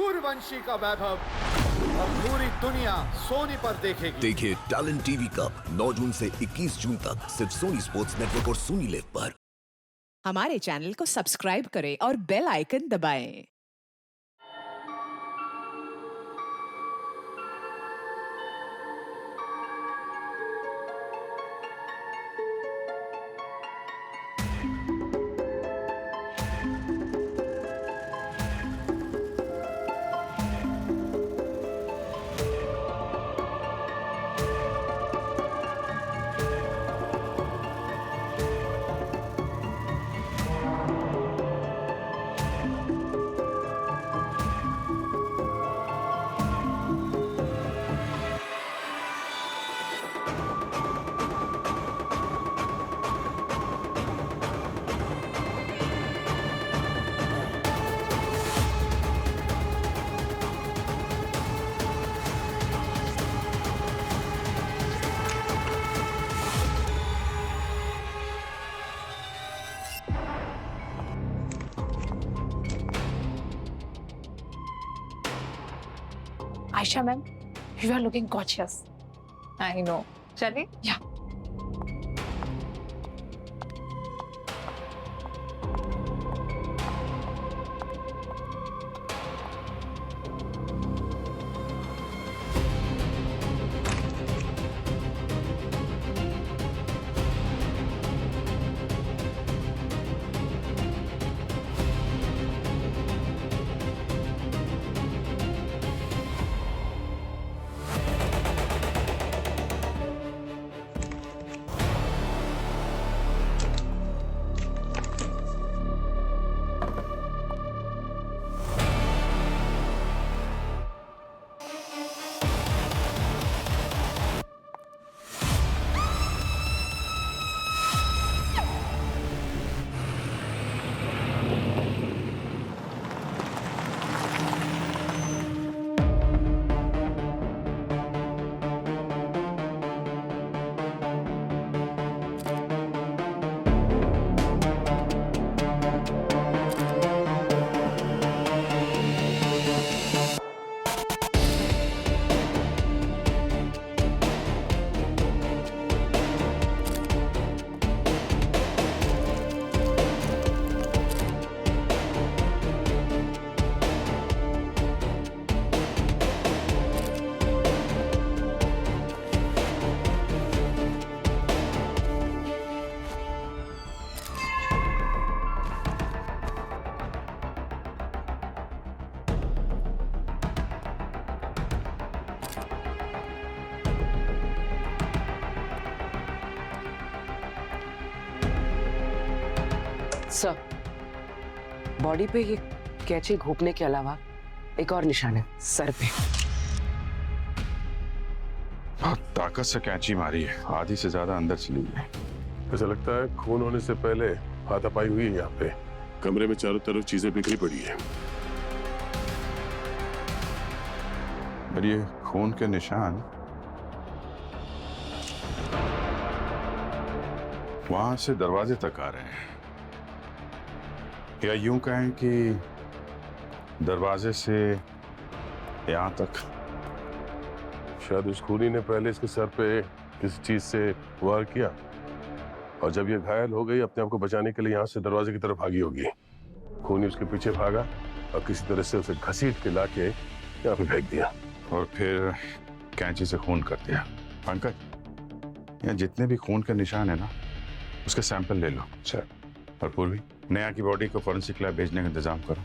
सूर्यवंशी का वैभव अब पूरी दुनिया सोनी पर देखेगी। देखिए टैलेंट टीवी कप 9 जून से 21 जून तक सिर्फ सोनी स्पोर्ट्स नेटवर्क और सोनी लिव पर। हमारे चैनल को सब्सक्राइब करें और बेल आइकन दबाएं। Aisha ma'am, you are looking gorgeous. I know. चलिए? Yeah. सर, बॉडी पे ये कैंची घोंपने के अलावा एक और निशान है सर पे। बहुत ताकत से कैंची मारी है, आधी से ज्यादा अंदर चली गई। ऐसा लगता है खून होने से पहले हाथापाई हुई है यहाँ पे। कमरे में चारों तरफ चीजें बिखरी पड़ी है। पर ये खून के निशान वहां से दरवाजे तक आ रहे हैं, या यूं कहें कि दरवाजे से यहां तक। शायद उस खूनी ने पहले इसके सर पे किसी चीज से वार किया और जब ये घायल हो गई अपने आप को बचाने के लिए यहाँ से दरवाजे की तरफ भागी होगी। खूनी उसके पीछे भागा और किसी तरह से उसे घसीट के लाके यहाँ पे फेंक दिया और फिर कैंची से खून कर दिया। पंकज, यहाँ जितने भी खून के निशान है ना, उसके सैंपल ले लो। सर। और पूर्वी, नेहा की बॉडी को फॉरेंसिक लैब भेजने का इंतजाम करो।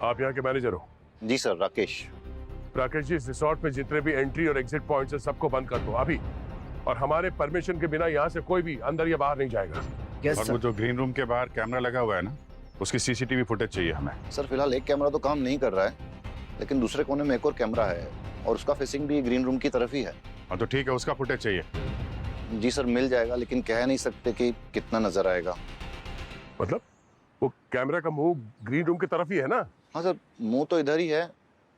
आप यहाँ के मैनेजर हो? जी सर, राकेश। राकेश जी, इस रिसोर्ट पे जितने भी एंट्री और एग्जिट पॉइंट्स हैं सबको बंद कर दो अभी, और हमारे परमिशन के बिना यहाँ से कोई भी अंदर या बाहर नहीं जाएगा। और वो जो ग्रीन रूम के बाहर कैमरा लगा हुआ है ना, उसकी सीसीटीवी फुटेज चाहिए हमें। सर फिलहाल एक कैमरा तो काम नहीं कर रहा है, लेकिन दूसरे कोने में एक और कैमरा है और उसका फेसिंग भी ग्रीन रूम की तरफ ही है। हाँ तो ठीक है, उसका फुटेज चाहिए। जी सर मिल जाएगा, लेकिन कह नहीं सकते कि कितना नजर आएगा। मतलब वो कैमरा का मुंह ग्रीन रूम की तरफ ही है ना? हाँ सर, मुंह तो इधर ही है,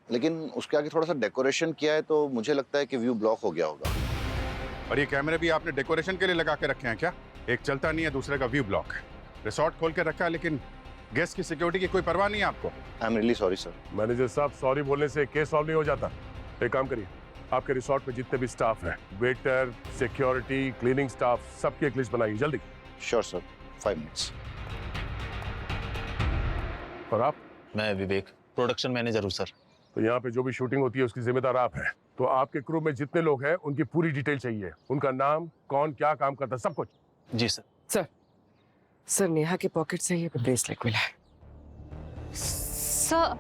लेकिन उसके आगे थोड़ा सा डेकोरेशन किया है तो मुझे लगता है कि व्यू ब्लॉक हो गया होगा। और ये कैमरे भी आपने डेकोरेशन के लिए लगा के रखे हैं क्या? एक चलता नहीं है, दूसरे का व्यू ब्लॉक है। रिसोर्ट खोल के रखा है, लेकिन गेस्ट की सिक्योरिटी की कोई परवाह नहीं है आपको। I am really sorry sir. Manager साहब, सॉरी बोलने से केस सॉल्व नहीं हो जाता। एक काम करिए, आपके रिसोर्ट में जितने भी स्टाफ हैं, वेटर, सिक्योरिटी, क्लीनिंग स्टाफ, सबकी एक लिस्ट बनाइए जल्दी। Sure sir, 5 minutes. और आप? मैं विवेक, प्रोडक्शन मैनेजर हूँ सर। तो यहाँ पे जो भी शूटिंग होती है उसकी जिम्मेदार आप हैं। तो आपके क्रू में जितने लोग हैं उनकी पूरी डिटेल चाहिए, उनका नाम, कौन क्या काम करता है, सब कुछ। जी सर। सर नेहा के पॉकेट से ये ब्रेसलेट मिला है। सर,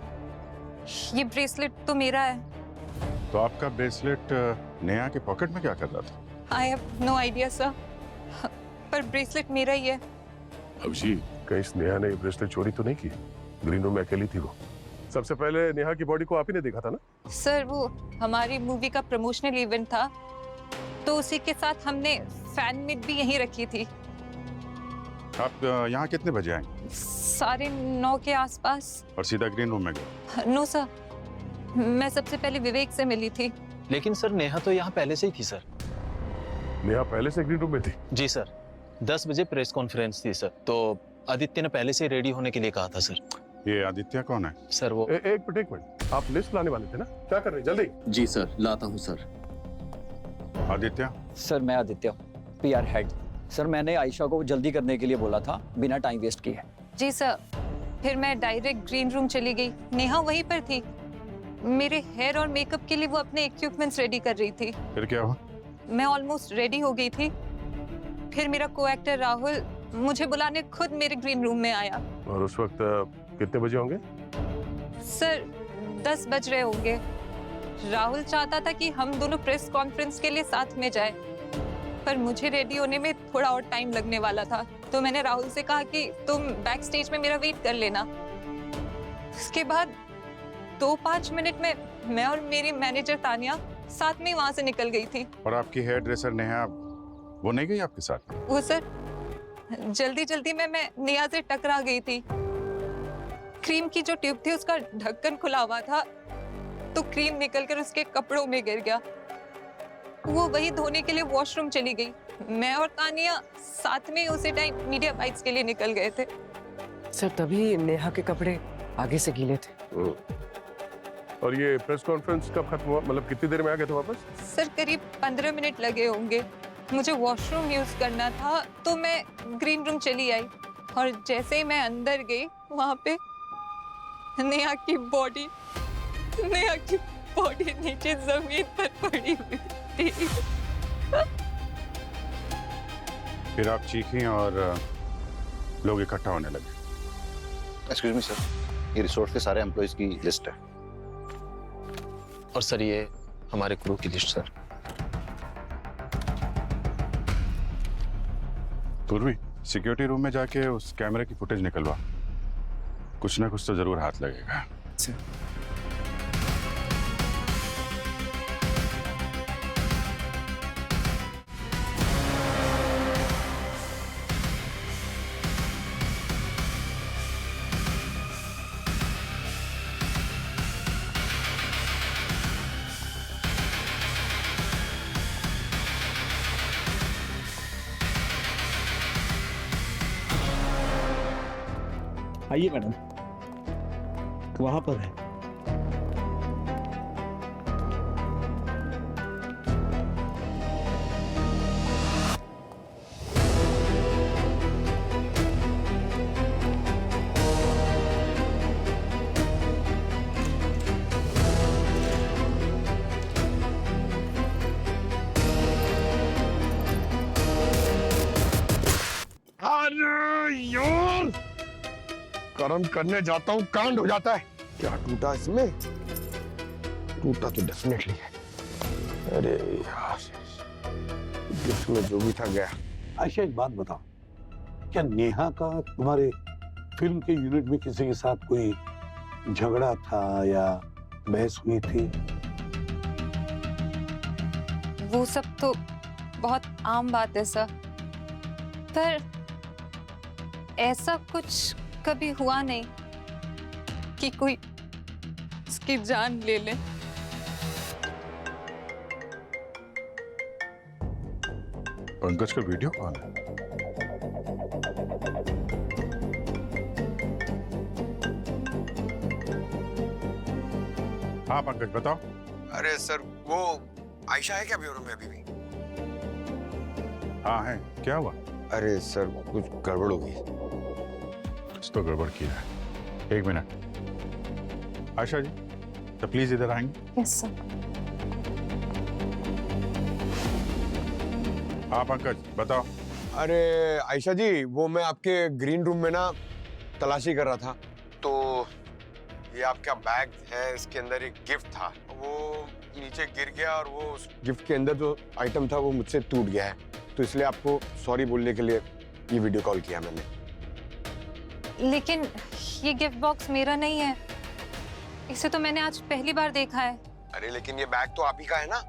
ये ब्रेसलेट तो मेरा है। तो आपका ब्रेसलेट नेहा के पॉकेट में क्या कर रहा था? I have no idea sir, पर ब्रेसलेट मेरा ही है। अभिषेक, कहीं स्नेहा ने ये ब्रेसलेट चोरी तो नहीं की? ग्रीन रूम में अकेली थी वो। सबसे पहले नेहा की बॉडी को आप ही ने देखा था ना? सर वो हमारी मूवी का प्रमोशनल इवेंट था, तो उसी के साथ हमने फैन मीट भी यहीं रखी थी। आप यहाँ कितने बजे आए? 9:30 के आसपास। और सीधा ग्रीन रूम में गए? नो सर, मैं सबसे पहले विवेक से मिली थी। लेकिन सर नेहा तो यहाँ पहले से ही थी सर। नेहा पहले से ग्रीन रूम में थी? जी सर, 10 बजे प्रेस कॉन्फ्रेंस थी सर, तो आदित्य ने पहले से रेडी होने के लिए कहा था सर। ये आदित्य कौन है? सर वो एक मिनट, आप लिस्ट लाने वाले थे ना? क्या कर रहे हैं, जल्दी। जी सर, लाता हूँ सर। आदित्य? सर मैं आदित्य, PR हेड। सर मैंने आयशा को जल्दी करने के लिए बोला था, बिना टाइम वेस्ट किए। जी सर, फिर मैं डायरेक्ट ग्रीन रूम चली गई। नेहा वहीं पर थी। मेरे हेयर और मेकअप के लिए वो अपने इक्विपमेंट्स रेडी कर रही थी। फिर क्या हुआ? मैं ऑलमोस्ट रेडी हो गई थी, फिर मेरा को एक्टर राहुल मुझे बुलाने खुद मेरे ग्रीन रूम में आया। और उस वक्त कितने बजे होंगे? सर 10 बज रहे होंगे। राहुल चाहता था कि हम दोनों प्रेस कॉन्फ्रेंस के लिए साथ में जाए, पर मुझे रेडी होने में थोड़ा और टाइम लगने वाला था, तो मैंने राहुल से कहा कि तुम बैक स्टेज में मेरा वेट कर लेना। उसके बाद 2-5 मिनट में मैं और मेरी मैनेजर तानिया साथ में वहां से निकल गई थी। और आपकी हेयर ड्रेसर नेहा, वो नहीं गई आपके साथ? वो सर जल्दी जल्दी में मैं नेहा से टकरा गई थी। क्रीम की जो ट्यूब थी उसका ढक्कन खुला हुआ था, तो क्रीम निकलकर उसके कपड़ों में गिर गया। वो वही धोने के लिए वॉशरूम चली गई। मैं और तानिया साथ में उसी टाइम मीडिया बाइट्स के लिए निकल गए थे। सर तभी नेहा के कपड़े आगे से गीले थे। और ये प्रेस कॉन्फ्रेंस कब खत्म हुआ, मतलब कितनी देर में आ गए थे वापस? सर करीब 15 मिनट लगे होंगे। मुझे वॉशरूम यूज करना था, तो मैं ग्रीन रूम चली आई, और जैसे ही मैं अंदर गई वहां पे नेहा की बॉडी नीचे जमीन पर पड़ी हुई थी। फिर आप चीखी और लोग इकट्ठा होने लगे। एक्सक्यूज मी सर, ये रिसोर्ट के सारे एम्प्लॉइज की लिस्ट है। और सर ये हमारे क्रू की लिस्ट सर। पूर्वी, सिक्योरिटी रूम में जाके उस कैमरे की फुटेज निकलवा। कुछ ना कुछ तो जरूर हाथ लगेगा। आइए मैडम, वहां पर है। कर्म करने जाता हूँ, कांड हो जाता है। क्या टूटा इसमें? टूटा तो डेफिनेटली है। अरे यार, इसमें जो भी था गया। आयशा एक बात बताओ, क्या नेहा का तुम्हारे फिल्म के यूनिट में किसी के साथ कोई झगड़ा था या बहस हुई थी? वो सब तो बहुत आम बात है सर, पर ऐसा कुछ कभी हुआ नहीं कि कोई उसकी जान ले ले। पंकज का वीडियो कॉल है। हाँ पंकज बताओ। अरे सर वो आयशा है क्या ब्यूरो में अभी भी? हाँ है, क्या हुआ? अरे सर कुछ गड़बड़ हो गई। कुछ तो गड़बड़ किया है। एक मिनट आयशा जी, तो प्लीज इधर आएंगे। Yes sir. हाँ पंकज बताओ। अरे आयशा जी, वो मैं आपके ग्रीन रूम में ना तलाशी कर रहा था, तो ये आपका बैग है, इसके अंदर एक गिफ्ट था, वो नीचे गिर गया और वो उस गिफ्ट के अंदर जो आइटम था वो मुझसे टूट गया है, तो इसलिए आपको सॉरी बोलने के लिए ये वीडियो कॉल किया मैंने। लेकिन ये गिफ्ट बॉक्स मेरा नहीं है, इसे तो मैंने आज पहली बार देखा है। अरे लेकिन ये बैग तो आप ही का है ना,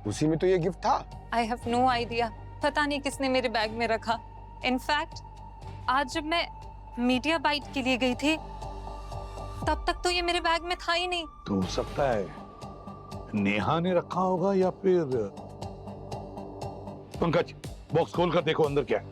उसी में तो ये गिफ्ट था। आई हैव नो आइडिया, पता नहीं किसने मेरे बैग में रखा। इनफैक्ट आज जब मैं मीडिया बाइट के लिए गई थी तब तक तो ये मेरे बैग में था ही नहीं। तो हो सकता है नेहा ने रखा होगा या फिर पंकज बॉक्स खोल कर देखो अंदर क्या है।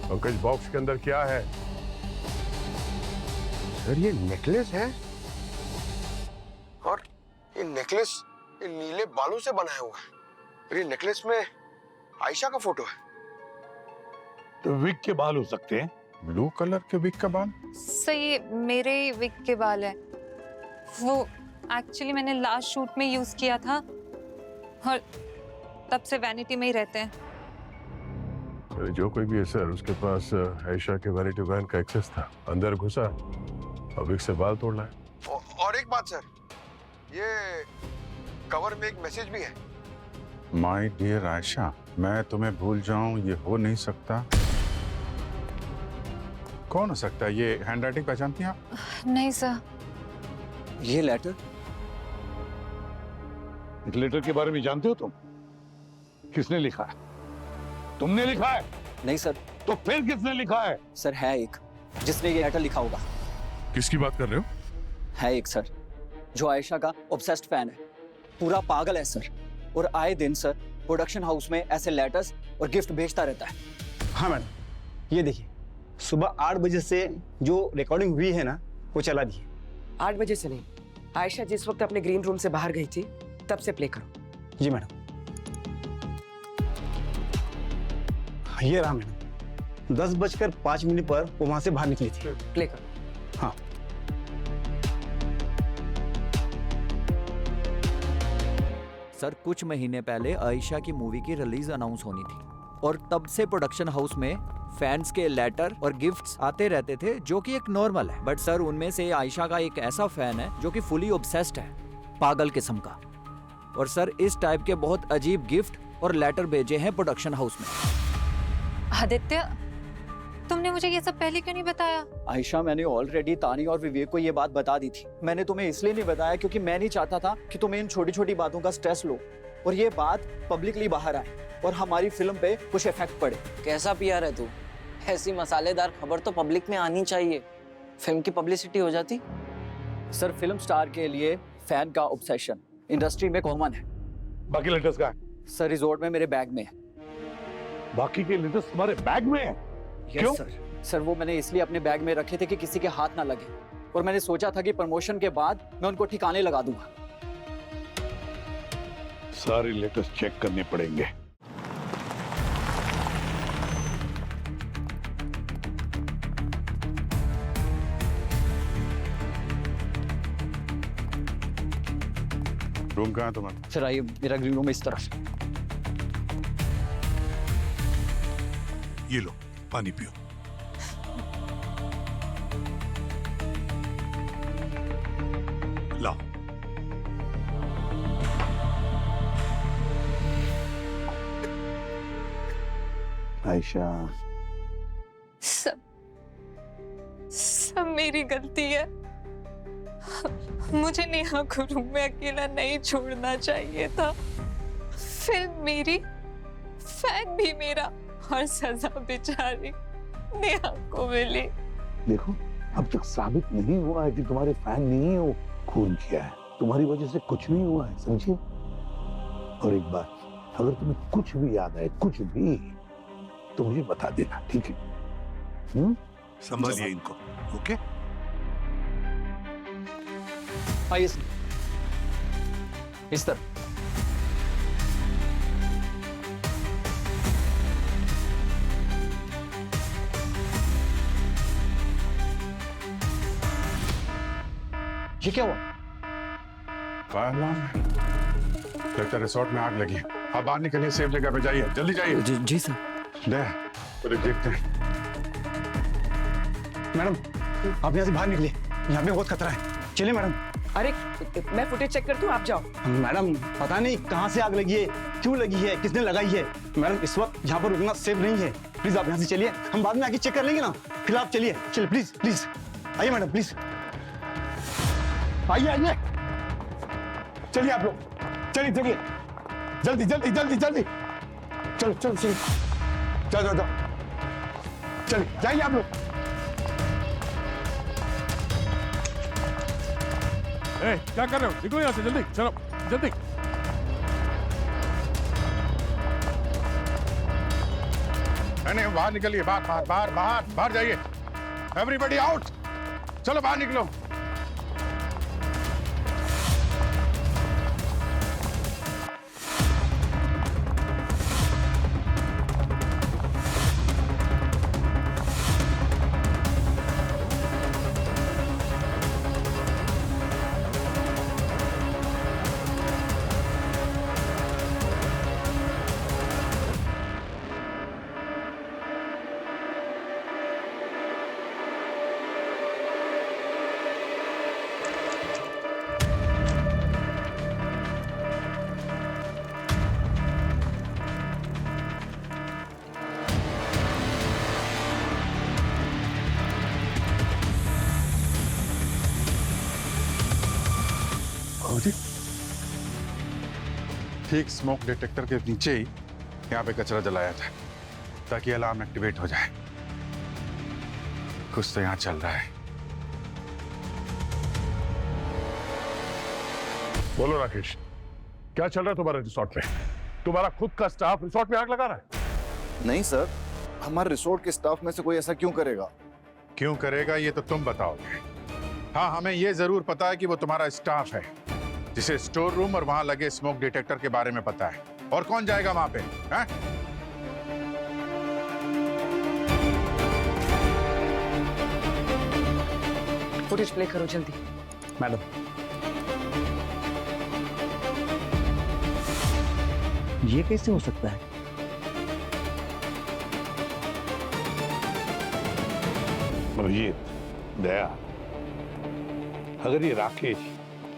पंकज बॉक्स के अंदर क्या है? सर ये नेकलेस है, और ये नेकलेस ये नीले बालों से बनाया हुआ है, और ये नेकलेस में आयशा का फोटो है। तो विग के बाल हो सकते हैं। ब्लू कलर के विग का बाल? सही, मेरे ही विग के बाल है। वो एक्चुअली मैंने लास्ट शूट में यूज किया था और तब से वैनिटी में ही रहते हैं। अरे जो कोई भी है सर, उसके पास आयशा के वैनिटी वैन का एक्सेस था, अंदर घुसा और विग से बाल तोड़ लाया। और एक बात सर, ये कवर में एक मैसेज भी है। माय डियर आयशा, मैं तुम्हें भूल जाऊं ये हो नहीं सकता। कौन हो सकता है? ये हैंडराइटिंग पहचानती हैं आप? नहीं सर। ये लेटर? इस लेटर के बारे में जानते हो तुम? किसने लिखा है? तुमने लिखा है? नहीं सर। तो फिर किसने लिखा है? सर है एक जिसने ये लेटर लिखा होगा। किसकी बात कर रहे हो? है एक सर जो आयशा का ऑब्सेस्ड फैन है, पूरा पागल है सर, और आए दिन सर प्रोडक्शन हाउस में ऐसे लेटर्स और गिफ्ट भेजता रहता है। हाँ मैडम, ये देखिए सुबह 8 बजे से जो रिकॉर्डिंग हुई है ना वो चला दी है। 8 बजे से नहीं, आयशा जिस वक्त अपने ग्रीन रूम से बाहर गई थी तब से प्ले करो। जी मैडम। ये रहा मैडम, 10:05 पर वो वहां से बाहर निकली थी। प्ले करो। हाँ। सर कुछ महीने पहले आयशा की मूवी की रिलीज अनाउंस होनी थी और तब से प्रोडक्शन हाउस में फैंस के लेटर और गिफ्ट्स आते रहते थे, जो कि एक नॉर्मल है। बट सर उनमें से आयशा का एक ऐसा फैन है जो कि फुली ऑब्सेस्ड है, पागल किस्म का। और सर इस टाइप के बहुत अजीब गिफ्ट और लेटर भेजे हैं प्रोडक्शन हाउस में। आदित्य, तुमने मुझे ये सब पहले क्यों नहीं बताया? आयशा, मैंने ऑलरेडी तानी और विवेक को ये बात बता दी थी। मैंने तुम्हें इसलिए नहीं बताया क्योंकि मैं नहीं चाहता था कि तुम्हें इन छोटी छोटी बातों का स्ट्रेस लो और ये बात पब्लिकली बाहर आए और हमारी फिल्म पे कुछ इफेक्ट पड़े। कैसा पीआर है तू? ऐसी मसालेदार खबर तो पब्लिक में आनी चाहिए, फिल्म की पब्लिसिटी हो जाती। सर फिल्म स्टार के लिए फैन का ऑब्सेशन इंडस्ट्री में कॉमन है। बाकी लेटर्स कहाँ है? सर रिजॉर्ट में मेरे बैग में है। बाकी के लेटर्स तुम्हारे बैग में है? क्यों? सर वो मैंने इसलिए अपने बैग में रखे थे कि किसी के हाथ ना लगे, और मैंने सोचा था कि प्रमोशन के बाद मैं उनको ठिकाने लगा दूंगा। सारे लेटर्स चेक करने पड़ेंगे। रूम कहाँ है तुम्हारा? सर आइए, मेरा ग्रीन रूम इस तरफ। ये लो पानी पियो। लाओ। आयशा, सब मेरी गलती है। मुझे नेहा को रूम में अकेला नहीं छोड़ना चाहिए था। फिल्म मेरी, फैन भी मेरा, और सजा बेचारी नेहा को मिली। देखो, अब तक साबित नहीं हुआ है कि तुम्हारे फैन नहीं हो खून किया है। तुम्हारी वजह से कुछ नहीं हुआ है, समझे? और एक बात, अगर तुम्हें कुछ भी याद आए, कुछ भी, तो मुझे बता देना, ठीक है? संभालिए इनको, ओके? आइए इस तरफ। ये क्या हुआ? लगता है रिसोर्ट में आग लगी है। आप बाहर निकलिए, सेफ जगह पे जाइए, जल्दी जाइए। जी सर। तो देखते हैं। मैडम, आप यहाँ से बाहर निकलिए, यहाँ पे बहुत खतरा है। चलिए मैडम। अरे मैं फुटेज चेक कर दूं, आप जाओ। मैडम, पता नहीं कहाँ से आग लगी है, क्यों लगी है, किसने लगाई है। मैडम, इस वक्त यहाँ पर रुकना सेफ नहीं है। प्लीज आप यहाँ से चलिए, हम बाद में आके चेक कर लेंगे ना। फिर आप चलिए, चलिए प्लीज प्लीज। आइए मैडम, प्लीज आइए आइए। चलिए आप लोग, चलिए चलिए, जल्दी जल्दी जल्दी जल्दी। चलो चलो चलो, जाओ जाओ जाओ, चलिए जाइए आप लोग। क्या कर रहे हो? निकलो यहाँ से जल्दी, चलो जल्दी। नहीं, बाहर निकलिए, बाहर बाहर बाहर बाहर बाहर जाइए। एवरीबॉडी आउट, चलो बाहर निकलो। ठीक स्मोक डिटेक्टर के नीचे ही यहाँ पे कचरा जलाया था ताकि अलार्म एक्टिवेट हो जाए। कुछ तो यहाँ चल रहा है। बोलो राकेश, क्या चल रहा है तुम्हारे रिसोर्ट में? तुम्हारा खुद का स्टाफ रिसोर्ट में आग लगा रहा है? नहीं सर, हमारे रिसोर्ट के स्टाफ में से कोई ऐसा क्यों करेगा? क्यों करेगा ये तो तुम बताओगे। हाँ, हमें ये जरूर पता है कि वो तुम्हारा स्टाफ है जिसे स्टोर रूम और वहां लगे स्मोक डिटेक्टर के बारे में पता है। और कौन जाएगा वहां पे? हैं? फुटेज प्ले करो जल्दी। मैडम, ये कैसे हो सकता है? ये दया, अगर ये राकेश,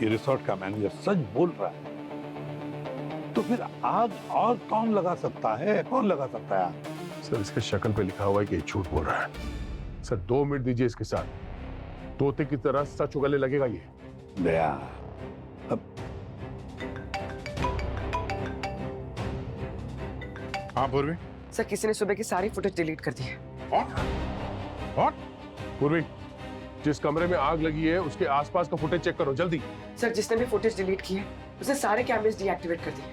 ये रिसोर्ट का मैनेजर सच बोल रहा है तो फिर आग और कौन लगा सकता है? कौन लगा सकता है? सर, इसके शक्ल पे लिखा हुआ है कि ये झूठ बोल रहा है। सर 2 मिनट दीजिए इसके साथ, तोते की तरह सच उगलने लगेगा ये। दया, अब हाँ पूर्वी। सर, किसी ने सुबह की सारी फुटेज डिलीट कर दी है। पूर्वी, जिस कमरे में आग लगी है उसके आसपास का फुटेज चेक करो जल्दी। सर, जिसने भी फुटेज डिलीट की है उसने सारे कैमरेज डीएक्टिवेट कर दिए।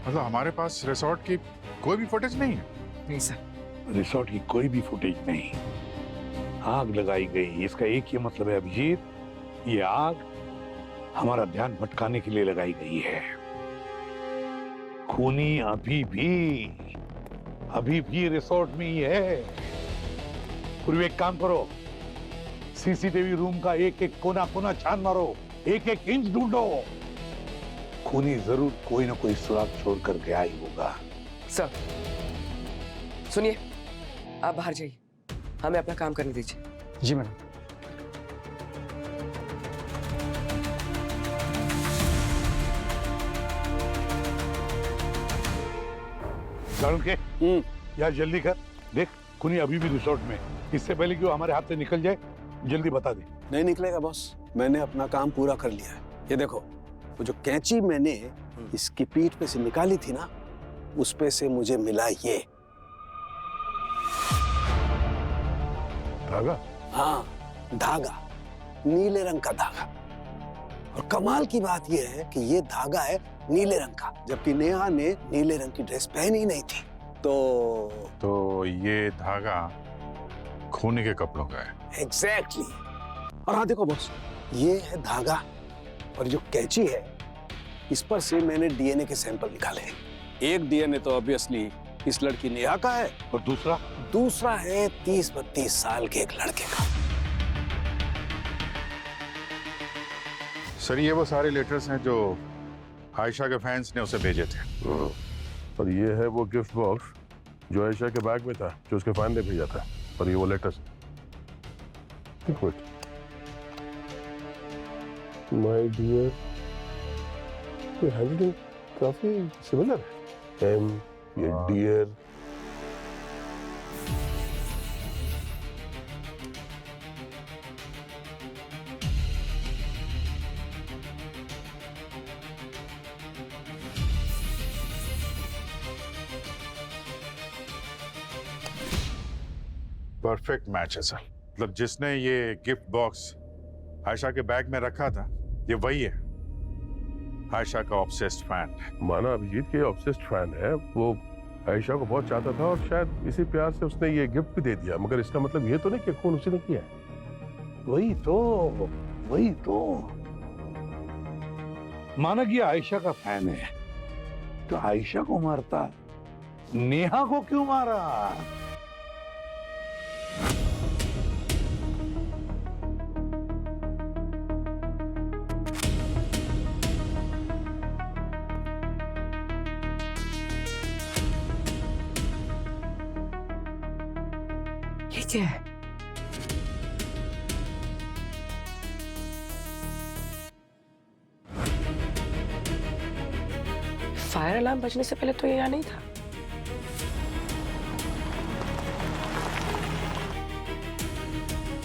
मतलब हमारे पास रिसोर्ट की कोई भी फुटेज नहीं है? नहीं सर, रिसोर्ट की कोई भी फुटेज नहीं। आग लगाई गई, इसका एक ही मतलब है अभिजीत, ये आग हमारा ध्यान भटकाने के लिए लगाई गई है। खूनी अभी भी रिसोर्ट में ही है। पूर्वी, एक काम करो, सीसीटीवी रूम का एक एक कोना कोना छान मारो, एक एक इंच ढूंढो। खूनी जरूर कोई ना कोई सुराग छोड़ कर गया ही होगा। सर सुनिए, आप बाहर जाइए, हमें अपना काम करने दीजिए। जी मैडम। के यार जल्दी कर, देख खूनी अभी भी रिसोर्ट में, इससे पहले कि वो हमारे हाथ से निकल जाए जल्दी बता दे। नहीं निकलेगा बॉस, मैंने अपना काम पूरा कर लिया है। ये देखो, वो जो कैंची मैंने इसकी पीठ पे से निकाली थी ना, उस पे से मुझे मिला ये धागा। हाँ, धागा, नीले रंग का धागा। और कमाल की बात यह है कि ये धागा है नीले रंग का, जबकि नेहा ने नीले रंग की ड्रेस पहनी नहीं थी। तो ये धागा खूनी के कपड़ों का है। एग्जैक्टली। और हाँ देखो बॉस, ये है धागा और जो कैंची है इस पर से मैंने डीएनए के सैंपल निकाले। एक डीएनए तो ऑब्वियसली इस लड़की नेहा का है और दूसरा है 30-32 साल के एक लड़के का। सर ये वो सारे लेटर्स हैं जो आयशा के फैंस ने उसे भेजे थे। और ये है वो गिफ्ट बॉक्स जो आयशा के बैग में था, जो उसके फैन ने भेजा था। और ये वो लेटर्स। माय डियर, ये हैंडराइटिंग काफी सिमिलर है। एम, ये डियर, परफेक्ट मैच है सर। मतलब जिसने ये गिफ्ट बॉक्स आयशा के बैग में रखा था, ये वही है, आयशा का ऑब्सेस्ड फैन। माना अभिजीत के ऑब्सेस्ड फैन है, वो आयशा को बहुत चाहता था और शायद इसी प्यार से उसने ये गिफ्ट भी दे दिया। मगर इसका मतलब ये तो नहीं कि खून उसी ने किया है। वही तो माना कि आयशा का फैन है तो आयशा को मारता, नेहा को क्यों मारा? ये क्या है? फायर अलार्म बजने से पहले तो ये यहाँ नहीं था।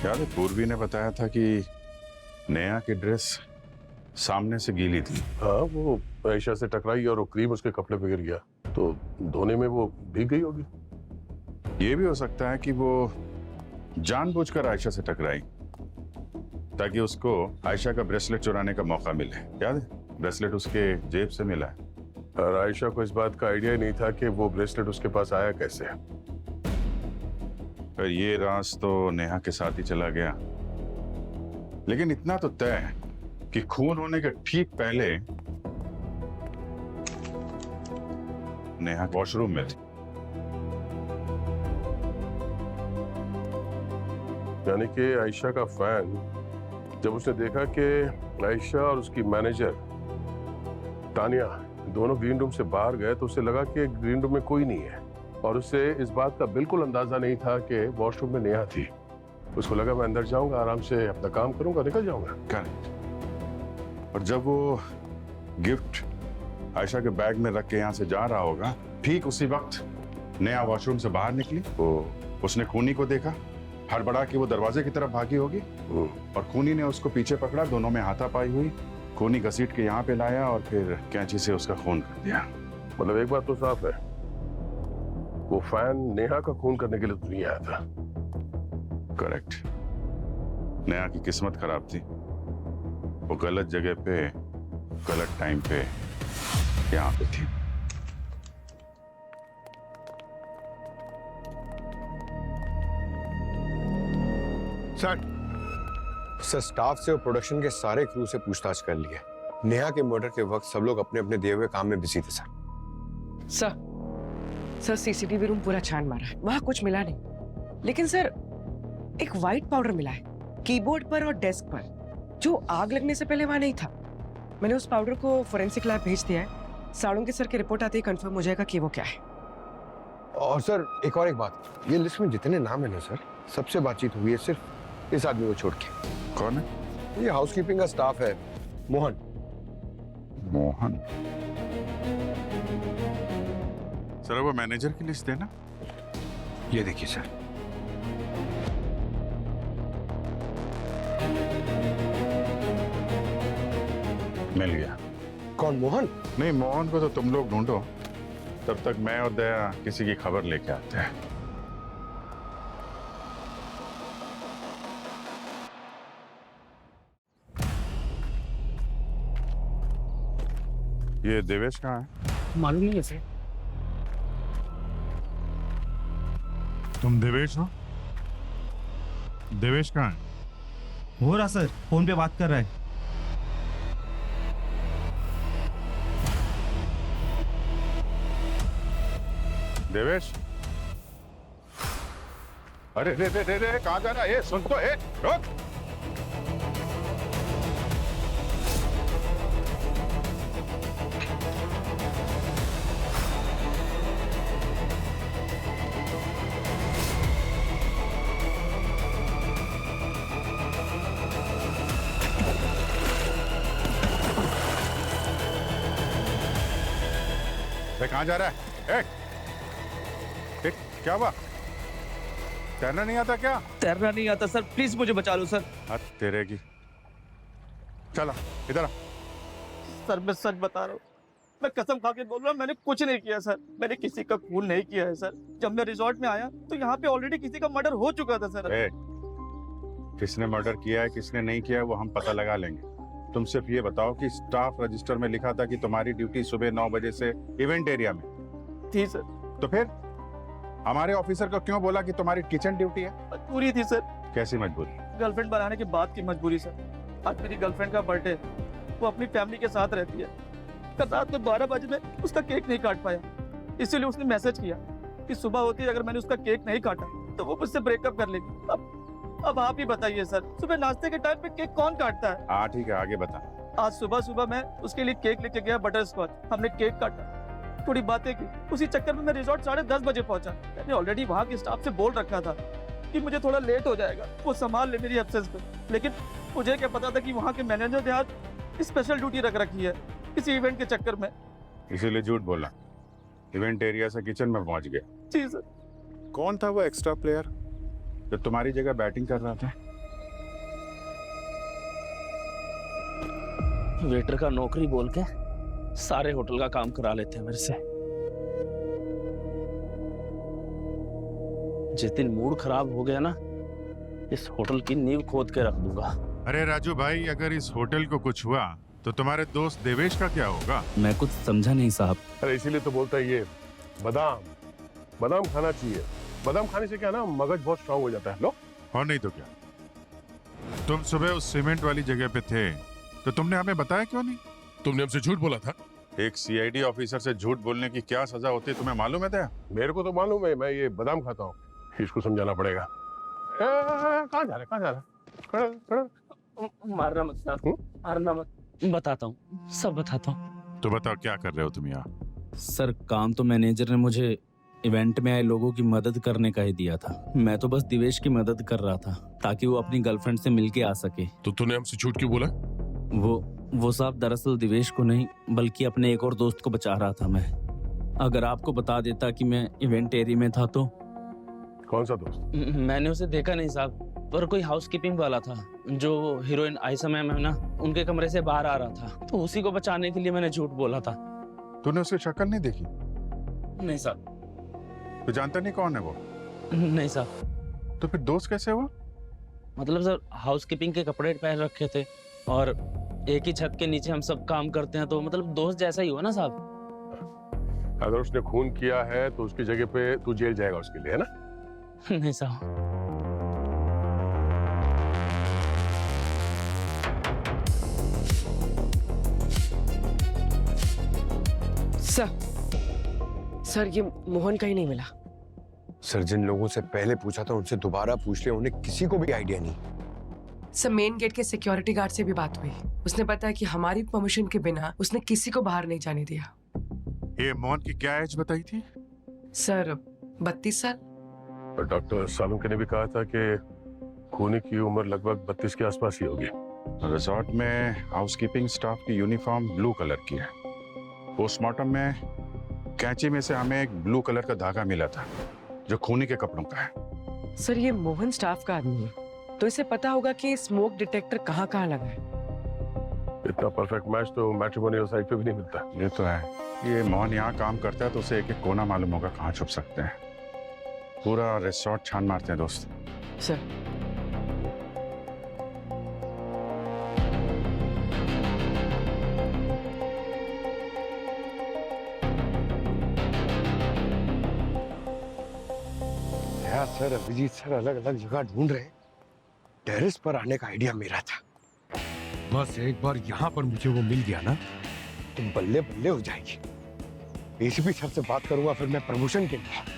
याद है पूर्वी ने बताया था कि नेहा की ड्रेस सामने से गीली थी। हाँ, वो आयशा से टकराई और वो क्रीम उसके कपड़े पे गिर गया, तो धोने में वो भीग गई होगी। ये भी हो सकता है कि वो जानबूझकर आयशा से टकराई ताकि उसको आयशा का ब्रेसलेट चुराने का मौका मिले। याद है, ब्रेसलेट उसके जेब से मिला है और आयशा को इस बात का आइडिया ही नहीं था कि वो ब्रेसलेट उसके पास आया कैसे। पर ये राज तो नेहा के साथ ही चला गया। लेकिन इतना तो तय है कि खून होने के ठीक पहले नेहा वॉशरूम में थी। यानी कि आयशा का फैन जब उसने देखा कि आयशा और उसकी मैनेजर तानिया दोनों ग्रीन रूम से बाहर गए, तो उसे लगा कि ग्रीन रूम में कोई नहीं है और उसे इस बात का बिल्कुल अंदाजा नहीं था कि वॉशरूम में नेहा थी। उसको लगा मैं अंदर जाऊंगा, आराम से अपना काम करूंगा, निकल जाऊंगा। करेक्ट। और जब वो गिफ्ट आयशा के बैग में रख के यहाँ से जा रहा होगा, ठीक उसी वक्त नेहा वॉशरूम से बाहर निकली। उसने खूनी को देखा, हड़बड़ा के वो दरवाजे की तरफ भागी होगी और खूनी ने उसको पीछे पकड़ा, दोनों में हाथापाई हुई। खूनी घसीट के यहाँ पे लाया और फिर कैंची से उसका खून कर दिया। मतलब एक बात तो साफ है, वो फैन नेहा का खून करने के लिए दुनिया आया था। करेक्ट। नेहा की किस्मत खराब थी, वो गलत जगह पे गलत टाइम पे यहाँ पे थी। सर स्टाफ से और प्रोडक्शन के सारे क्रू से पूछताछ कर लिए। नेहा के मर्डर के वक्त सब लोग अपने अपने दिए हुए काम में बिजी थे सर। सर सीसीटीवी रूम पूरा छान मारा है, वहां कुछ मिला नहीं। लेकिन सर एक व्हाइट पाउडर मिला है कीबोर्ड पर और डेस्क पर, जो आग लगने से पहले वहां नहीं था। मैंने उस पाउडर को फोरेंसिक लैब भेज दिया है। साळुंके सर की रिपोर्ट आते ही कंफर्म हो जाएगा कि वो क्या है। और सर एक और बात, ये लिस्ट में जितने नाम है ना सर, सबसे बातचीत हुई है सिर्फ इस आदमी को छोड़ के। कौन है? ये हाउसकीपिंग का स्टाफ है, मोहन। मोहन? सर वो मैनेजर की लिस्ट देना। ये देखिए सर। मिल गया। कौन, मोहन? नहीं, मोहन को तो तुम लोग ढूंढो, तब तक मैं और दया किसी की खबर लेके आते हैं। ये देवेश कहाँ है? मालूम नहीं है सर। तुम देवेश हो? देवेश कहाँ है? हो रहा सर, फोन पे बात कर रहा है। देवेश? अरे रे रे रे रे, कहाँ जा रहा है? ये सुन तो, रुक। कहाँ जा रहा है? क्या हुआ? तैरना नहीं आता क्या? तैरना नहीं आता सर, प्लीज मुझे बचा लो सर। हाथ तेरे की। चला इधर आ। सर मैं सच बता रहा हूँ, मैं कसम खा के बोल रहा हूँ, मैंने कुछ नहीं किया सर। मैंने किसी का खून नहीं किया है सर। जब मैं रिजॉर्ट में आया तो यहाँ पे ऑलरेडी किसी का मर्डर हो चुका था सर। किसने मर्डर किया है किसने नहीं किया है वो हम पता लगा लेंगे। तुम सिर्फ ये बताओ कि स्टाफ रजिस्टर में लिखा था कि तुम्हारी ड्यूटी सुबह 9 बजे से इवेंट एरिया में थी सर। तो फिर हमारे ऑफिसर को क्यों बोला कि तुम्हारी किचन ड्यूटी है? मजबूरी थी सर। कैसी मजबूरी? गर्लफ्रेंड बनाने के बाद की मजबूरी सर। आज मेरी गर्लफ्रेंड का बर्थडे, वो अपनी फैमिली के साथ रहती है। कल रात में 12 बजे में उसका केक नहीं काट पाया, इसीलिए उसने मैसेज किया कि सुबह होती है अगर मैंने उसका केक नहीं काटा तो वो मुझसे ब्रेकअप कर लेगी। अब आप ही बताइए सर, सुबह नाश्ते के टाइम पे केक कौन काटता है? हाँ ठीक है, आगे बता। आज सुबह मैं उसके लिए केक लेके गया, बटर स्कॉच। हमने केक काटा, थोड़ी बातें की, उसी चक्कर में मैं रिजॉर्ट 10:30 बजे पहुंचा। मैंने ऑलरेडी वहाँ के स्टाफ से बोल रखा था कि मुझे थोड़ा लेट हो जाएगा, वो संभाल ले मेरी एब्सेंस पे। लेकिन मुझे क्या पता था कि वहाँ के मैनेजर ने आज स्पेशल ड्यूटी रख रखी है किसी इवेंट के चक्कर में। इसीलिए झूठ बोला। इवेंट एरिया से किचन में पहुंच गया। जी सर। कौन था वो एक्स्ट्रा प्लेयर जो तुम्हारी जगह बैटिंग कर रहा था? वेटर का नौकरी बोल के सारे होटल का काम करा लेते हैं मेरे से। जिस दिन मूड खराब हो गया ना, इस होटल की नींव खोद के रख दूंगा। अरे राजू भाई, अगर इस होटल को कुछ हुआ तो तुम्हारे दोस्त देवेश का क्या होगा? मैं कुछ समझा नहीं साहब। अरे इसीलिए तो बोलता है ये बादाम खाना चाहिए। बादाम खाने से क्या ना, मगज बहुत स्ट्रांग हो जाता है। लो। और नहीं तो क्या? तुम सुबह उस सीमेंट वाली जगह पे थे तो तुमने हमें बताया क्यों नहीं? तुमने हमसे झूठ बोला था। एक सीआईडी ऑफिसर से झूठ बोलने की क्या सजा होती है तुम्हें मालूम है? था मेरे को तो मालूम है, मैं ये बादाम खाता हूँ। इसको समझाना पड़ेगा। कहाँ जा रहा? मारना मत साहब, मारना मत। बताता हूँ, सब बताता हूँ। तो बताओ क्या कर रहे हो तुम यहाँ? सर काम तो मैनेजर ने मुझे इवेंट में आए लोगों की मदद करने का ही दिया था। मैं तो बस दिवेश की मदद कर रहा था ताकि वो अपनी गर्लफ्रेंड से मिलके आ सके। तो तूने हमसे झूठ क्यों बोला? वो साहब दरअसल दिवेश को नहीं बल्कि अपने एक और दोस्त को बचा रहा था मैं। अगर आपको बता देता कि मैं इवेंट एरिया में था तो। कौन सा दोस्त? मैंने उसे देखा नहीं साहब, पर कोई हाउसकीपिंग वाला था जो हीरोइन आयशा मैम है ना, उनके कमरे से बाहर आ रहा था, तो उसी को बचाने के लिए मैंने झूठ बोला था। तूने उसकी शक्ल नहीं देखी? नहीं साहब। तो जानता नहीं कौन है वो? नहीं साहब। तो फिर दोस्त कैसे हुआ? मतलब सर हाउसकीपिंग के कपड़े पहन रखे थे और एक ही छत के नीचे हम सब काम करते हैं, तो मतलब दोस्त जैसा ही हुआ ना साहब। अगर उसने खून किया है तो उसकी जगह पे तू जेल जाएगा उसके लिए, है ना? नहीं साहब। सर ये मोहन कहीं नहीं मिला। सर जिन लोगों से पहले पूछा था उनसे दोबारा पूछ ले, उन्हें किसी को भी आइडिया नहीं। सर मेन गेट के सिक्योरिटी गार्ड से भी बात हुई, उसने बताया कि हमारी परमिशन के बिना उसने किसी को बाहर नहीं जाने दिया। ये मोहन की क्या एज बताई थी? सर 32 साल। और डॉक्टर सालुंके ने भी कहा था कि खूनी की उम्र लगभग 32 के आसपास ही होगी। रिजॉर्ट में हाउसकीपिंग स्टाफ की यूनिफॉर्म ब्लू कलर की है। पोस्टमार्टम में कैंची में से हमें एक ब्लू कलर का धागा मिला था जो खूनी के कपड़ों का है। सर ये मोहन स्टाफ का आदमी है, तो इसे पता होगा कि स्मोक डिटेक्टर कहाँ कहाँ लगा है। इतना परफेक्ट मैच तो मैट्रिमोनियल साइट पे भी नहीं मिलता। ये तो है। ये मोहन यहाँ काम करता है तो उसे एक एक कोना मालूम होगा कहाँ छुप सकते हैं। पूरा रिसॉर्ट छान मारते हैं दोस्त। सर यार सर, अभिजीत सर अलग अलग जगह ढूंढ रहे हैं। टेरेस पर आने का आइडिया मेरा था, बस एक बार यहाँ पर मुझे वो मिल गया ना तो बल्ले बल्ले हो जाएगी। एसीपी सर से बात करूंगा फिर मैं प्रमोशन के लिए।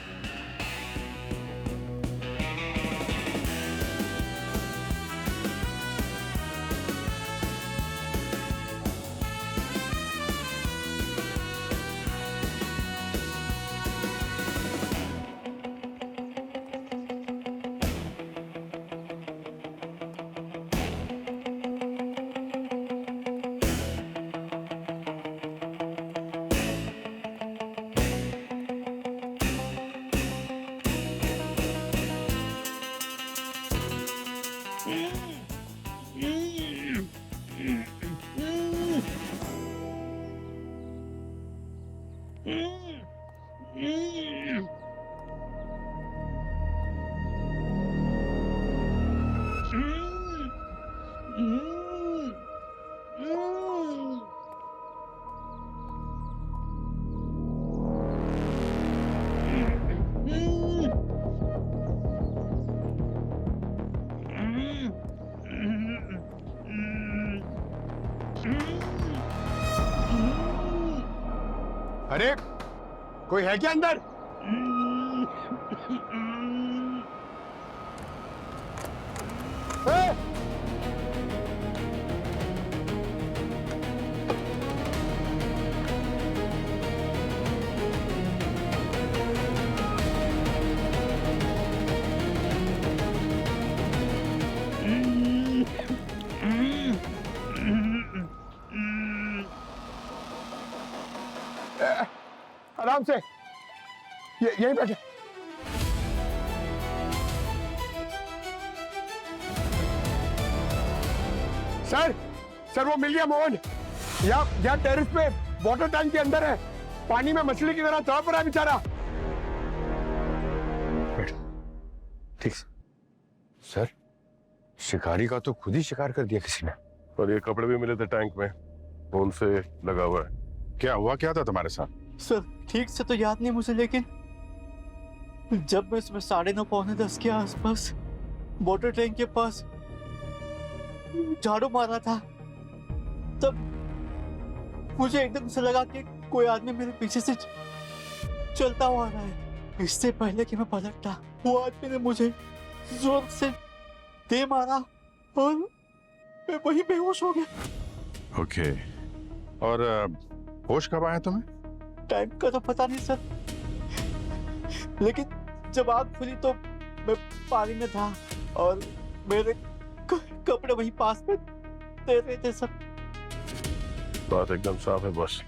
अरे कोई है क्या अंदर? आराम से, यहीं बैठे। सर वो मिल गया मोहन। यहाँ टेरेस पे वाटर टैंक के अंदर है, पानी में मछली की तरह तड़प रहा है बेचारा। ठीक सर, शिकारी का तो खुद ही शिकार कर दिया किसी ने। और ये कपड़े भी मिले थे टैंक में, फोन से लगा हुआ है। क्या हुआ, क्या था तुम्हारे साथ? सर ठीक से तो याद नहीं मुझे, लेकिन जब मैं इसमें 9:30 पौने 10 के आसपास वाटर टैंक के पास झाड़ू मारा था, तब मुझे एकदम से लगा कि कोई आदमी मेरे पीछे से चलता हुआ आ रहा है। इससे पहले कि मैं पलटा, वो आदमी ने मुझे जोर से दे मारा और मैं वहीं बेहोश हो गया। ओके, और होश कब आया तुम्हें? टाइम का तो पता नहीं सर, लेकिन जब आग खुली तो मैं पानी में था और मेरे कपड़े वहीं पास में दे रहे थे सर। बात एकदम साफ है बॉस,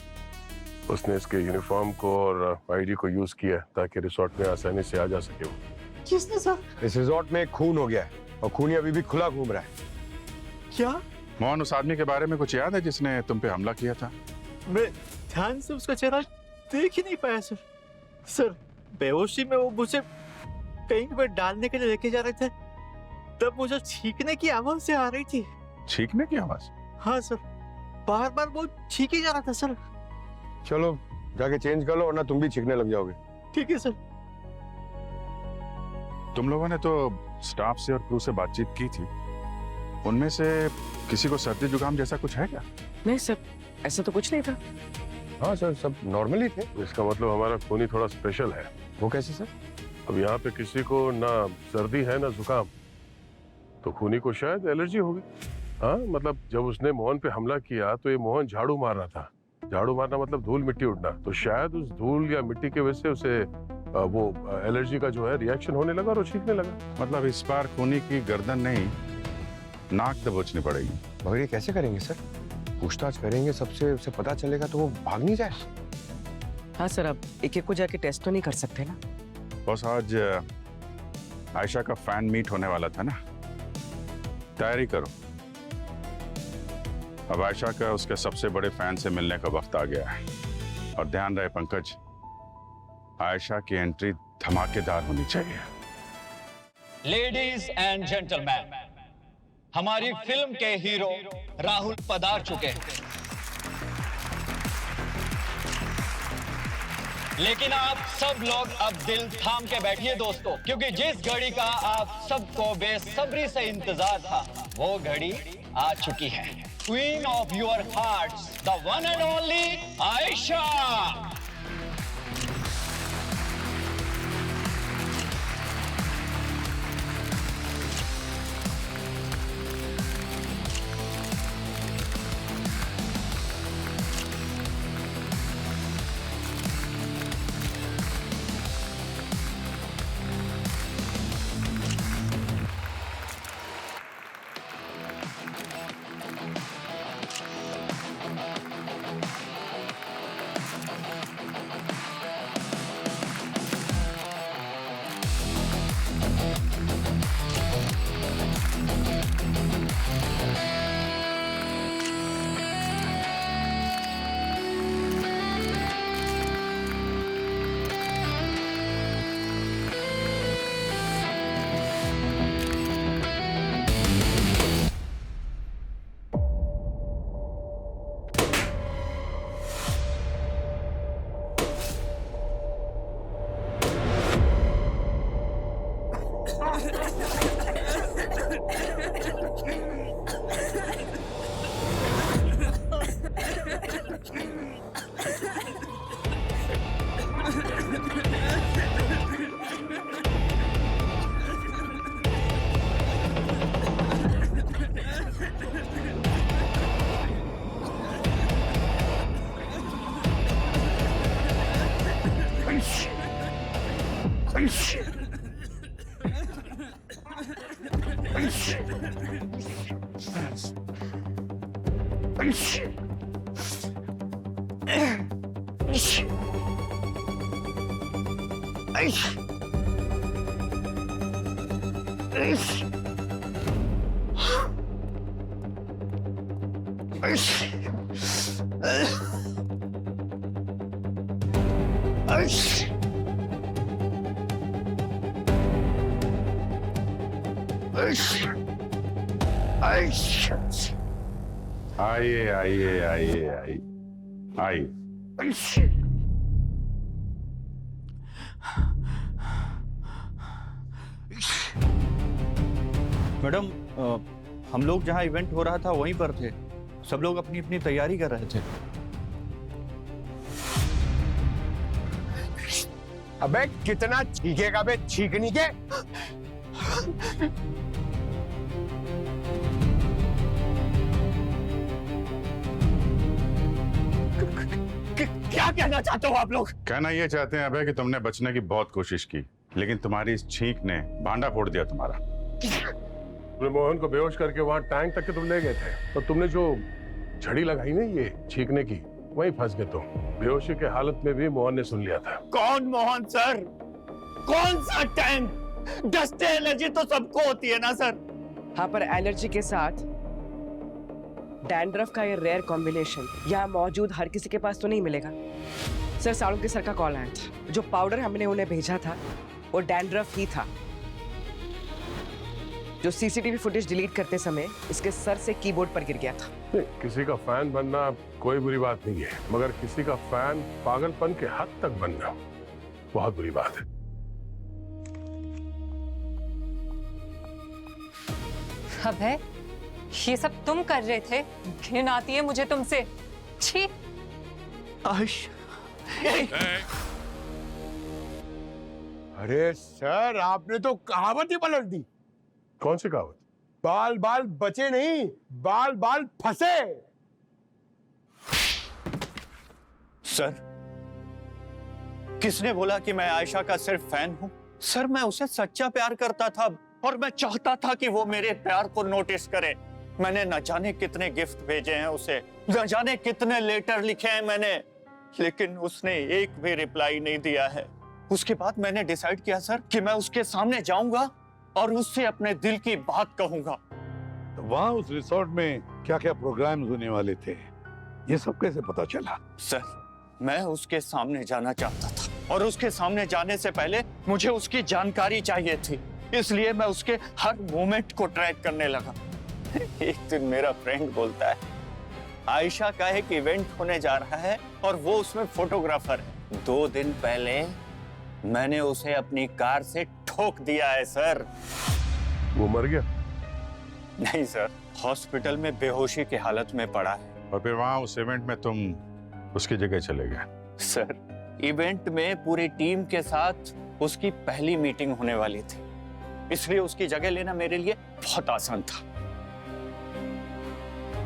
उसने इसके यूनिफॉर्म को और आईडी को यूज किया ताकि रिसोर्ट में आसानी से आ जा सके। वो किसने सर? इस रिसोर्ट में खून हो गया है और खूनी अभी भी खुला घूम रहा है। क्या? मोहन, उस आदमी के बारे में कुछ याद है जिसने तुम पे हमला किया था? मैं ध्यान से उसका चेहरा देख ही नहीं पाया सर। सर बेहोशी में वो मुझे कहीं पे डालने के लिए लेके जा रहे थे, तब मुझे छींकने की आवाज से आ रही थी। छींकने की आवाज? हाँ सर, बार बार वो छींक ही जा रहा था सर। चलो जाके चेंज कर लो वरना तुम भी छींकने लग जाओगे। ठीक है सर। तुम लोगों ने तो स्टाफ से और क्रू से बातचीत की थी, उनमें से किसी को सर्दी जुकाम जैसा कुछ है क्या? नहीं सर, ऐसा तो कुछ नहीं था। हाँ सर, सब नॉर्मल ही थे। इसका मतलब हमारा खूनी थोड़ा स्पेशल है। वो कैसे सर? अब यहाँ पे किसी को ना सर्दी है ना जुकाम, तो खूनी को शायद एलर्जी होगी। हाँ मतलब जब उसने मोहन पे हमला किया तो ये मोहन झाड़ू मार रहा था। झाड़ू मारना मतलब धूल मिट्टी उड़ना, तो शायद उस धूल या मिट्टी की वजह से उसे वो एलर्जी का जो है रिएक्शन होने लगा और वो छींकने लगा। मतलब इस बार खूनी की गर्दन नहीं, नाक दबोचनी पड़ेगी। मगर ये कैसे करेंगे सर? पूछताछ करेंगे सबसे, उसे पता चलेगा तो वो भाग नहीं जाए। हाँ सर, अब एक एक को जाके टेस्ट तो नहीं कर सकते ना। बस आज आयशा का फैन मीट होने वाला था ना, तैयारी करो। अब आयशा का उसके सबसे बड़े फैन से मिलने का वक्त आ गया है। और ध्यान रहे पंकज, आयशा की एंट्री धमाकेदार होनी चाहिए। लेडीज एंड जेंटलमैन, हमारी फिल्म के हीरो राहुल पधार चुके हैं। लेकिन आप सब लोग अब दिल थाम के बैठिए दोस्तों, क्योंकि जिस घड़ी का आप सबको बेसब्री से इंतजार था, वो घड़ी आ चुकी है। Queen of your hearts, the one and only Ayesha. आइए आइए आइए आइए आइए। मैडम, हम लोग जहाँ इवेंट हो रहा था वहीं पर थे। सब लोग अपनी अपनी तैयारी कर रहे थे। अबे कितना चीखेगा बे, चीखनी के। क्या कहना चाहते हो आप लोग? कहना ये चाहते हैं अबे कि तुमने बचने की बहुत कोशिश की, लेकिन तुम्हारी इस छींक ने भांडा फोड़ दिया तुम्हारा। तुमने मोहन को बेहोश करके वहां टैंक तक के तुम ले गए थे, तो तुमने जो झड़ी लगाई ना ये छींकने की, वहीं फंस गए। तो बेहोशी के हालत में भी मोहन ने सुन लिया था। कौन मोहन सर? कौन सा टैंक? डस्ट एलर्जी तो सबको होती है ना सर? हाँ, पर एलर्जी के साथ डैंड्रफ का ये रेयर कॉम्बिनेशन यहाँ मौजूद हर किसी के पास तो नहीं मिलेगा। सर, साड़ू के सर का कॉल आया था। जो पाउडर हमने उन्हें भेजा था वो डैंड्रफ ही था। जो सीसीटीवी फुटेज डिलीट करते समय इसके सर से कीबोर्ड पर गिर गया था। नहीं, किसी का फैन बनना कोई बुरी बात नहीं है, मगर किसी का फैन पागलपन के हद तक बनना बहुत बुरी बात है। अबे, ये सब तुम कर रहे थे? घिन आती है मुझे तुमसे। छी। अरे सर, आपने तो कहावत ही पलट दी। कौन सी कहावत? बाल बाल बचे नहीं, बाल बाल फंसे। सर, किसने बोला कि मैं आयशा का सिर्फ फैन हूं? सर, मैं उसे सच्चा प्यार करता था और मैं चाहता था कि वो मेरे प्यार को नोटिस करे। मैंने न जाने कितने गिफ्ट भेजे हैं उसे, न जाने कितने लेटर लिखे हैं मैंने, लेकिन उसने एक भी रिप्लाई नहीं दिया है। उसके बाद मैंने डिसाइड किया सर कि मैं उसके सामने जाऊंगा और उससे अपने दिल की बात कहूंगा। तो वहाँ उस रिसोर्ट में क्या क्या प्रोग्राम्स होने वाले थे, ये सब कैसे पता चला? सर, मैं उसके सामने जाना चाहता था और उसके सामने जाने से पहले मुझे उसकी जानकारी चाहिए थी, इसलिए मैं उसके हर मोमेंट को ट्रैक करने लगा। एक दिन मेरा फ्रेंड बोलता है आयशा का एक इवेंट होने जा रहा है और वो उसमें फोटोग्राफर है। 2 दिन पहले मैंने उसे अपनी कार से ठोक दिया है सर। वो मर गया? नहीं सर, हॉस्पिटल में बेहोशी की हालत में पड़ा है। और फिर वहां उस इवेंट में तुम उसकी जगह चले गए? सर, इवेंट में पूरी टीम के साथ उसकी पहली मीटिंग होने वाली थी, इसलिए उसकी जगह लेना मेरे लिए बहुत आसान था।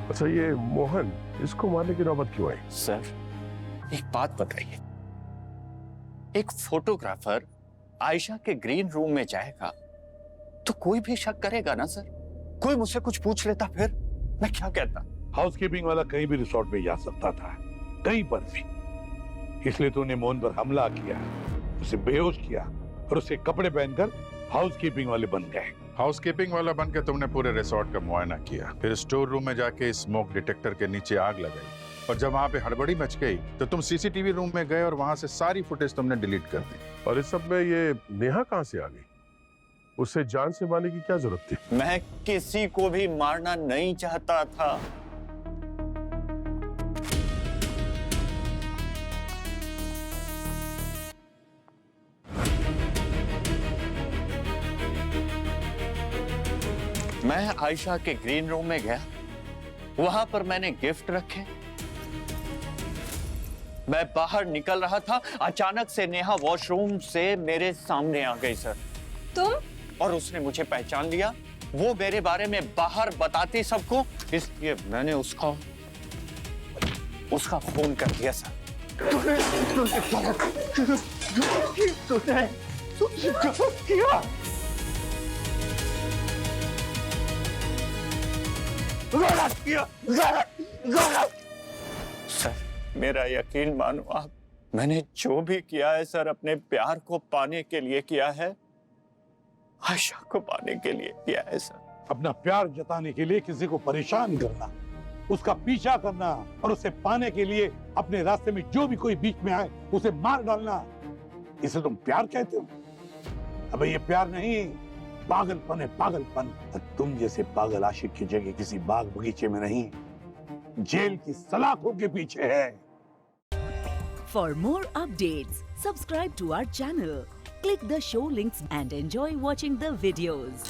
अच्छा, ये मोहन, इसको मारने की नौबत क्यों आई? सर, एक बात बताइए, एक फोटोग्राफर आयशा के ग्रीन रूम में जाएगा तो कोई भी शक करेगा ना सर? कोई मुझसे कुछ पूछ लेता फिर मैं क्या कहता? हाउसकीपिंग वाला कहीं भी रिसोर्ट में जा सकता था, कहीं पर भी। इसलिए तूने मोहन पर हमला किया, उसे बेहोश किया और उसके कपड़े पहनकर हाउसकीपिंग वाले बन गए। हाउसकीपिंग वाला बनकर तुमने पूरे रिसोर्ट का मुआयना किया, फिर स्टोर रूम में जाके स्मोक डिटेक्टर के नीचे आग लगाई, और जब वहां पे हड़बड़ी मच गई तो तुम सीसीटीवी रूम में गए और वहां से सारी फुटेज तुमने डिलीट कर दी। और इस सब में ये नेहा कहां से आ गई? उससे जान से मारने की क्या जरूरत थी? मैं किसी को भी मारना नहीं चाहता था। मैं आयशा के ग्रीन रूम में गया, वहां पर मैंने गिफ्ट रखे। मैं बाहर निकल रहा था, अचानक से नेहा वॉशरूम से मेरे सामने आ गई सर। तुम? और उसने मुझे पहचान लिया। वो मेरे बारे में बाहर बताती सबको, इसलिए मैंने उसका खून कर दिया सर। सर, मेरा यकीन मानो आप, मैंने जो भी किया है सर अपने प्यार को पाने के लिए किया है, आयशा को पाने के लिए किया है सर। अपना प्यार जताने के लिए किसी को परेशान करना, उसका पीछा करना और उसे पाने के लिए अपने रास्ते में जो भी कोई बीच में आए उसे मार डालना, इसे तुम प्यार कहते हो? अबे ये प्यार नहीं, पागलपन है, पागलपन। तुम जैसे पागल आशिक की जगह किसी बाग बगीचे में नहीं, जेल की सलाखों के पीछे है। For more updates, subscribe to our channel, click the show links and enjoy watching the videos.